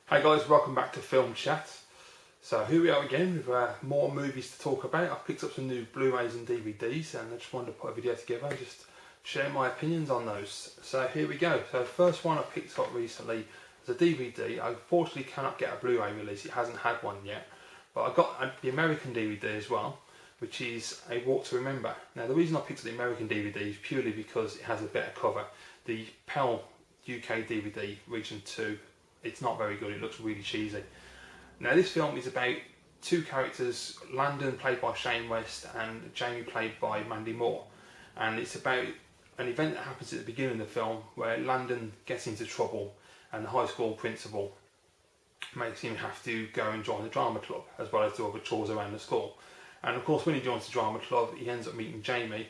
Hey guys, welcome back to Film Chat. So here we are again with more movies to talk about. I've picked up some new Blu-rays and DVDs and I just wanted to put a video together and just share my opinions on those. So here we go. So the first one I picked up recently is a DVD. I unfortunately cannot get a Blu-ray release, it hasn't had one yet. But I got the American DVD as well, which is A Walk to Remember. Now the reason I picked up the American DVD is purely because it has a better cover. The PAL UK DVD Region 2, it's not very good, it looks really cheesy. Now this film is about two characters, Landon played by Shane West and Jamie played by Mandy Moore. And it's about an event that happens at the beginning of the film where Landon gets into trouble and the high school principal makes him have to go and join the drama club as well as do other chores around the school. And of course when he joins the drama club he ends up meeting Jamie,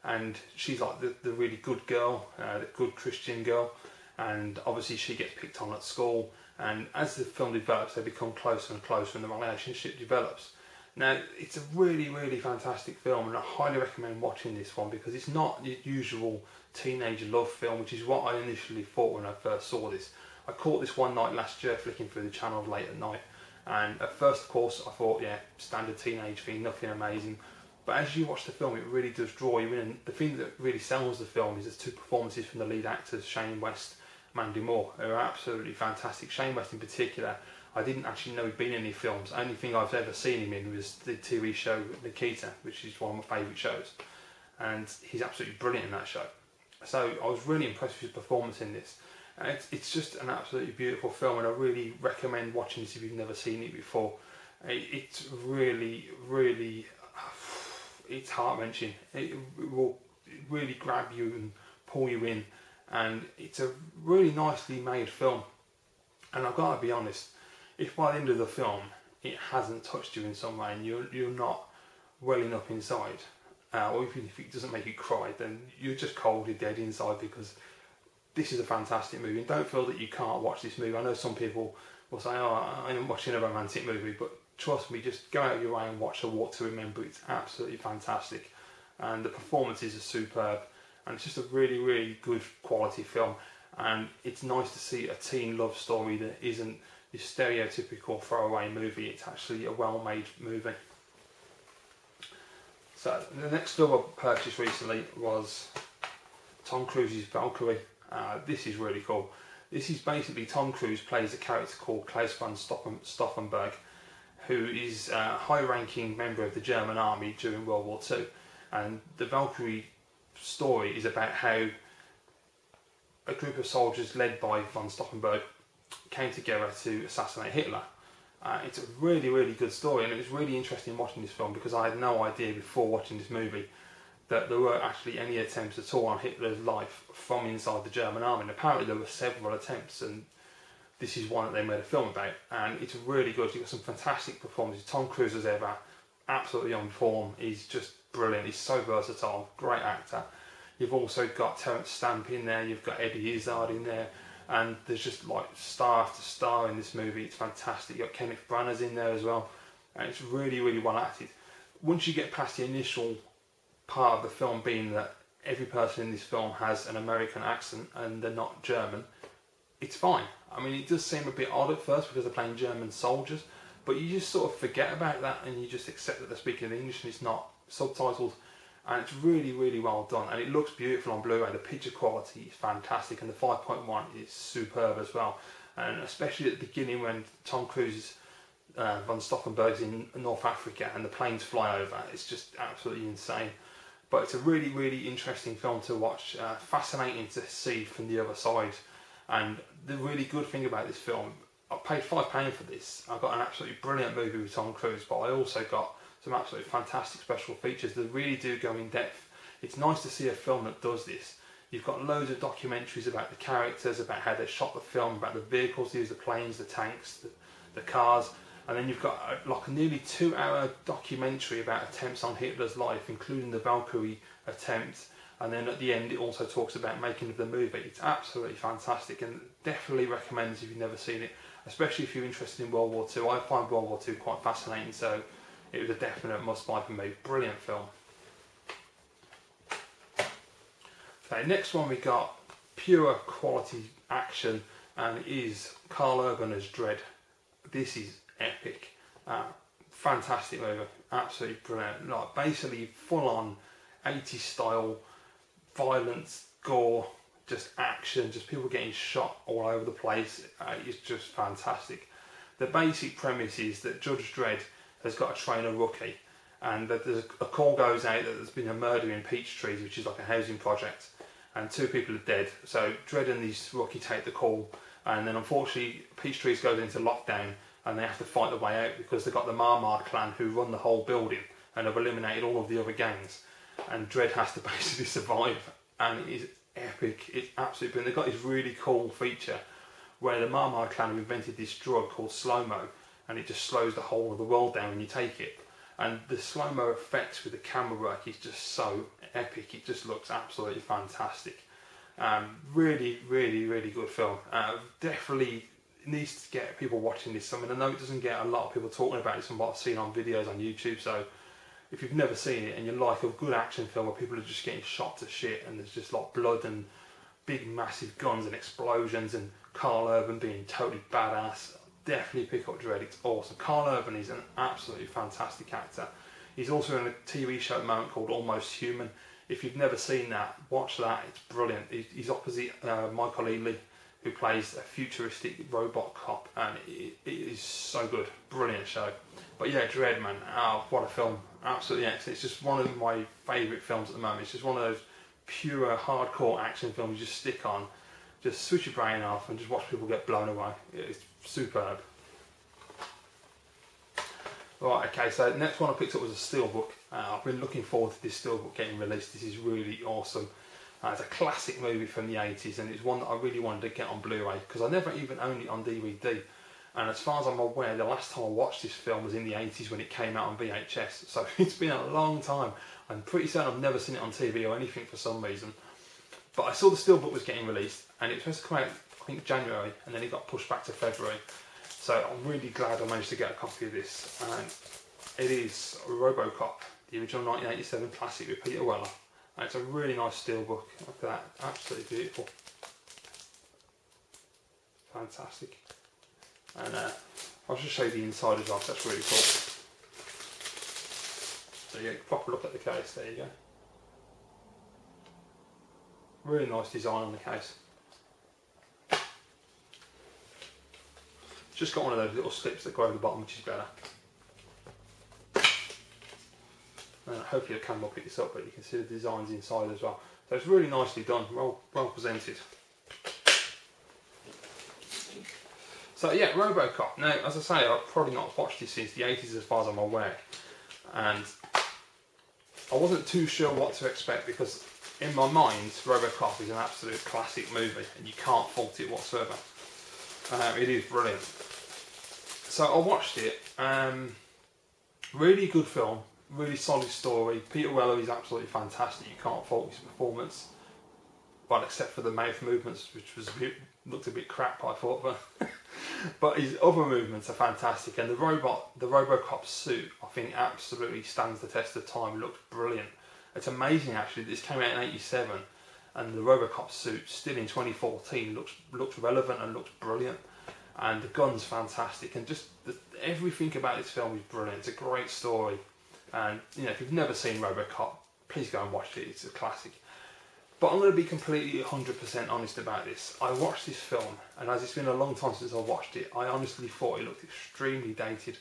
and she's like the really good girl, the good Christian girl. And obviously she gets picked on at school, and as the film develops they become closer and closer and the relationship develops. Now it's a really fantastic film and I highly recommend watching this one because it's not the usual teenage love film, which is what I initially thought when I first saw this. I caught this one night last year flicking through the channel late at night, and at first of course I thought, yeah, standard teenage thing, nothing amazing. But as you watch the film it really does draw you in, and the thing that really sells the film is the two performances from the lead actors, Shane West, Mandy Moore, who are absolutely fantastic. Shane West in particular, I didn't actually know he'd been in any films. Only thing I've ever seen him in was the TV show Nikita, which is one of my favourite shows, and he's absolutely brilliant in that show. So I was really impressed with his performance in this. It's just an absolutely beautiful film and I really recommend watching this if you've never seen it before. It's really, it's heart-wrenching. It will really grab you and pull you in, and it's a really nicely made film. And I've got to be honest, if by the end of the film it hasn't touched you in some way and you're not welling up inside, or even if it doesn't make you cry, then you're just coldly dead inside, because this is a fantastic movie. And don't feel that you can't watch this movie. I know some people will say, oh, I'm watching a romantic movie, but trust me, just go out of your way and watch A Walk to Remember. It's absolutely fantastic and the performances are superb, and it's just a really good quality film. And it's nice to see a teen love story that isn't your stereotypical throwaway movie. It's actually a well-made movie. So the next film I purchased recently was Tom Cruise's Valkyrie. This is really cool. This is basically Tom Cruise plays a character called Klaus von Stauffenberg, who is a high-ranking member of the German army during World War II. And the Valkyrie story is about how a group of soldiers led by von Stauffenberg came together to assassinate Hitler. It's a really good story, and it was really interesting watching this film because I had no idea before watching this movie that there were actually any attempts at all on Hitler's life from inside the German army. And apparently there were several attempts, and this is one that they made a film about, and it's really good. You've got some fantastic performances. Tom Cruise as ever, absolutely on form. He's just brilliant. He's so versatile, great actor. You've also got Terence Stamp in there, you've got Eddie Izzard in there, and there's just like star after star in this movie. It's fantastic. You've got Kenneth Branagh's in there as well, and it's really well acted. Once you get past the initial part of the film being that every person in this film has an American accent and they're not German, it's fine. I mean, it does seem a bit odd at first because they're playing German soldiers, but you just sort of forget about that and you just accept that they're speaking English and it's not subtitled. And it's really well done, and it looks beautiful on Blu-ray. The picture quality is fantastic and the 5.1 is superb as well. And especially at the beginning when Tom Cruise von Stauffenberg's in North Africa and the planes fly over, it's just absolutely insane. But it's a really interesting film to watch, fascinating to see from the other side. And the really good thing about this film, I paid £5 for this. I got an absolutely brilliant movie with Tom Cruise, but I also got some absolutely fantastic special features that really do go in depth. It's nice to see a film that does this. You've got loads of documentaries about the characters, about how they shot the film, about the vehicles used, the planes, the tanks, the cars, and then you've got like a nearly 2-hour documentary about attempts on Hitler's life, including the Valkyrie attempt. And then at the end it also talks about making of the movie. It's absolutely fantastic and definitely recommends if you've never seen it, especially if you're interested in World War II. I find World War II quite fascinating, so it was a definite must-buy for me. Brilliant film. Okay, next one we got pure quality action and it is Carl Urban as Dredd. This is epic. Fantastic movie, absolutely brilliant. Like basically full on 80s style violence, gore, just action, just people getting shot all over the place. It's just fantastic. The basic premise is that Judge Dredd has got to train a rookie, and that there's a call goes out that there's been a murder in Peachtrees, which is like a housing project, and 2 people are dead. So Dredd and this rookie take the call, and then unfortunately Peachtrees goes into lockdown, and they have to fight their way out because they've got the Marmar clan who run the whole building and have eliminated all of the other gangs, and Dredd has to basically survive, and it is epic. It's absolutely brilliant. They've got this really cool feature where the Marmar clan have invented this drug called slow-mo, and it just slows the whole of the world down when you take it. And the slow-mo effects with the camera work is just so epic. It just looks absolutely fantastic. Really, really, really good film. Definitely needs to get people watching this. I mean, I know it doesn't get a lot of people talking about it from what I've seen on videos on YouTube, so if you've never seen it and you like a good action film where people are just getting shot to shit and there's just like blood and big massive guns and explosions and Carl Urban being totally badass, definitely pick up Dredd. It's awesome. Carl Urban is an absolutely fantastic actor. He's also in a TV show at the moment called Almost Human. If you've never seen that, watch that. It's brilliant. He's opposite Michael Ealy, who plays a futuristic robot cop, and it is so good. Brilliant show. But yeah, Dredd, man, what a film. Absolutely excellent. It's just one of my favourite films at the moment. It's just one of those pure hardcore action films you just stick on, just switch your brain off and just watch people get blown away. It's superb. Right, okay, so the next one I picked up was a steelbook. I've been looking forward to this steelbook getting released. This is really awesome. It's a classic movie from the 80s, and it's one that I really wanted to get on Blu-ray because I never even owned it on DVD. And as far as I'm aware, the last time I watched this film was in the 80s when it came out on VHS. So it's been a long time. I'm pretty certain I've never seen it on TV or anything for some reason. But I saw the steelbook was getting released, and it was supposed to come out, I think, January, and then it got pushed back to February. So I'm really glad I managed to get a copy of this. And it is Robocop, the original 1987 classic with Peter Weller. And it's a really nice steelbook. Look at that, absolutely beautiful. Fantastic. And I'll just show you the inside as well, that's really cool. So you get a proper look at the case, there you go. Really nice design on the case. Just got one of those little slips that go over the bottom, which is better. And hopefully the camera will pick this up, but you can see the designs inside as well. So it's really nicely done, well presented. So yeah, Robocop. Now, as I say, I've probably not watched this since the 80s as far as I'm aware. And I wasn't too sure what to expect because in my mind, Robocop is an absolute classic movie and you can't fault it whatsoever. It is brilliant. So I watched it. Really good film, really solid story. Peter Weller is absolutely fantastic. You can't fault his performance. Well, except for the mouth movements, which was looked a bit crap, I thought, but his other movements are fantastic. And the Robocop suit, I think, absolutely stands the test of time. It looks brilliant. It's amazing, actually. This came out in '87, and the Robocop suit, still in 2014, looks relevant and looks brilliant. And the gun's fantastic, and just everything about this film is brilliant. It's a great story, and you know, if you've never seen Robocop, please go and watch it. It's a classic. But I'm going to be completely 100% honest about this. I watched this film, and as it's been a long time since I watched it, I honestly thought it looked extremely dated.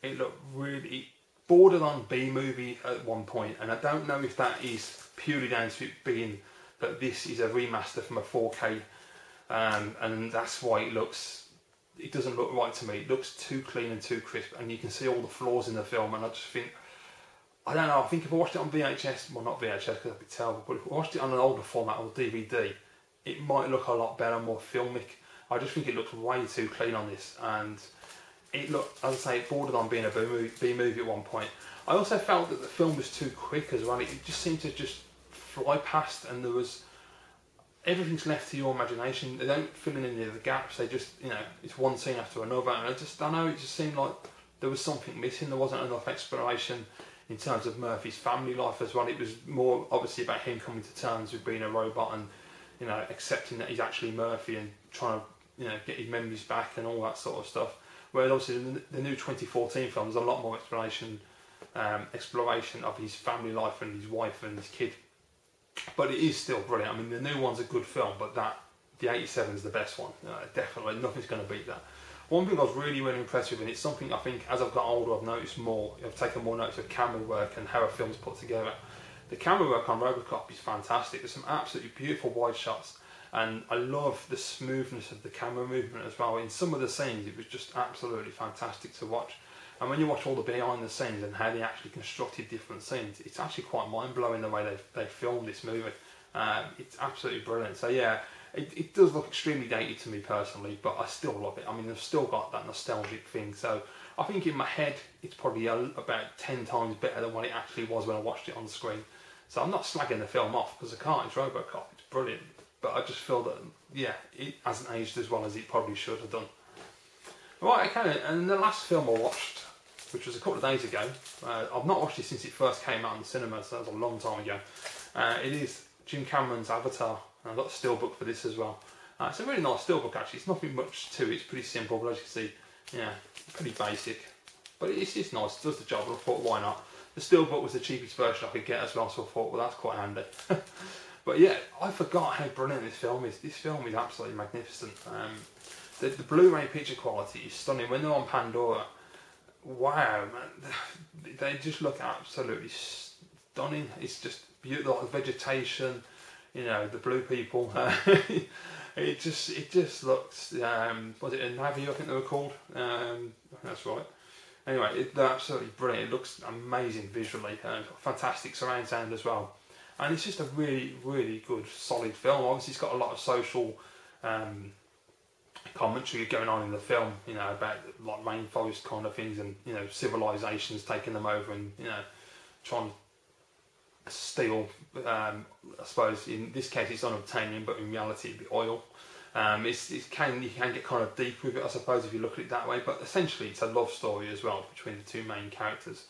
It looked really bordered on B-movie at one point, and I don't know if that is purely down to it being that this is a remaster from a 4K, and that's why it doesn't look right to me. It looks too clean and too crisp, and you can see all the flaws in the film, and I just think, I don't know, I think if I watched it on VHS, well not VHS because that'd be terrible, but if I watched it on an older format or DVD, it might look a lot better, more filmic. I just think it looks way too clean on this, and it looked, as I say, it bordered on being a B-movie at one point. I also felt that the film was too quick as well. It just seemed to just fly past, and there was, everything's left to your imagination. They don't fill in any of the gaps, they just, you know, it's one scene after another, and I don't know, it just seemed like there was something missing. There wasn't enough exploration in terms of Murphy's family life as well. It was more obviously about him coming to terms with being a robot and, you know, accepting that he's actually Murphy and trying to you know, get his memories back and all that sort of stuff. Whereas obviously the new 2014 film, there's a lot more exploration of his family life and his wife and his kid. But it is still brilliant. I mean, the new one's a good film, but the 87 is the best one. Definitely, nothing's going to beat that. One thing I was really, really impressed with, and it's something I think as I've got older I've noticed more, I've taken more notice of camera work and how a film's put together. The camera work on Robocop is fantastic. There's some absolutely beautiful wide shots, and I love the smoothness of the camera movement as well. In some of the scenes it was just absolutely fantastic to watch. And when you watch all the behind the scenes and how they actually constructed different scenes, it's actually quite mind-blowing the way they filmed this movie. It's absolutely brilliant. So yeah, it does look extremely dated to me personally, but I still love it. I mean, I've still got that nostalgic thing. So I think in my head, it's probably about 10 times better than what it actually was when I watched it on screen. So I'm not slagging the film off, because I can't. It's Robocop. It's brilliant. But I just feel that, yeah, it hasn't aged as well as it probably should have done. Right, okay, and the last film I watched, which was a couple of days ago, I've not watched it since it first came out in the cinema, so that was a long time ago. It is Jim Cameron's Avatar, and I've got the steelbook for this as well. It's a really nice steelbook actually. It's nothing much to it, it's pretty simple, but as you can see, yeah, pretty basic. But it's nice, it does the job, and I thought, why not? The steelbook was the cheapest version I could get as well, so I thought, well, that's quite handy. But yeah, I forgot how brilliant this film is. This film is absolutely magnificent. The Blu-ray picture quality is stunning. When they're on Pandora, wow, man, they just look absolutely stunning. It's just beautiful, the vegetation, you know, the blue people. it just looks. Was it a Navi? I think they were called. That's right. Anyway, they're absolutely brilliant. It looks amazing visually. Fantastic surround sound as well. And it's just a really, really good, solid film. Obviously, it's got a lot of social commentary going on in the film, you know, about like rainforest kind of things, and you know, civilizations taking them over, and you know, trying to steal. I suppose in this case it's unobtainium, but in reality it'd be oil. You can get kind of deep with it, I suppose, if you look at it that way. But essentially, it's a love story as well between the two main characters.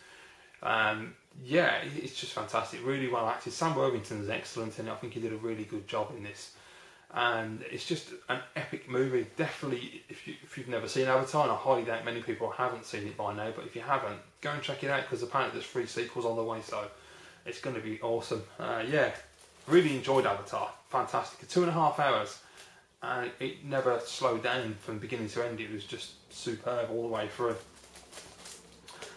Yeah, it's just fantastic. Really well acted. Sam Worthington's excellent in it. I think he did a really good job in this. And it's just an epic movie. Definitely, if you've never seen Avatar, and I highly doubt many people haven't seen it by now, but if you haven't, go and check it out, because apparently there's 3 sequels on the way, so it's going to be awesome. Yeah, really enjoyed Avatar. Fantastic. 2.5 hours, and it never slowed down from beginning to end. It was just superb all the way through.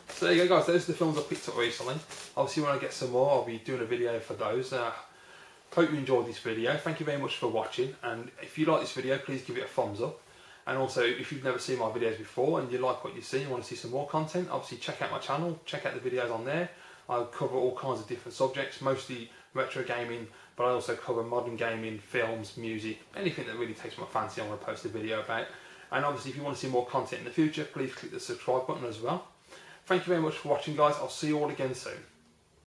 So there you go, guys. Those are the films I picked up recently. Obviously, when I get some more, I'll be doing a video for those. Hope you enjoyed this video. Thank you very much for watching, and if you like this video, please give it a thumbs up. And also, if you've never seen my videos before and you like what you see and want to see some more content, obviously check out my channel, check out the videos on there. I cover all kinds of different subjects, mostly retro gaming, but I also cover modern gaming, films, music, anything that really takes my fancy I want to post a video about. And obviously, if you want to see more content in the future, please click the subscribe button as well. Thank you very much for watching, guys. I'll see you all again soon.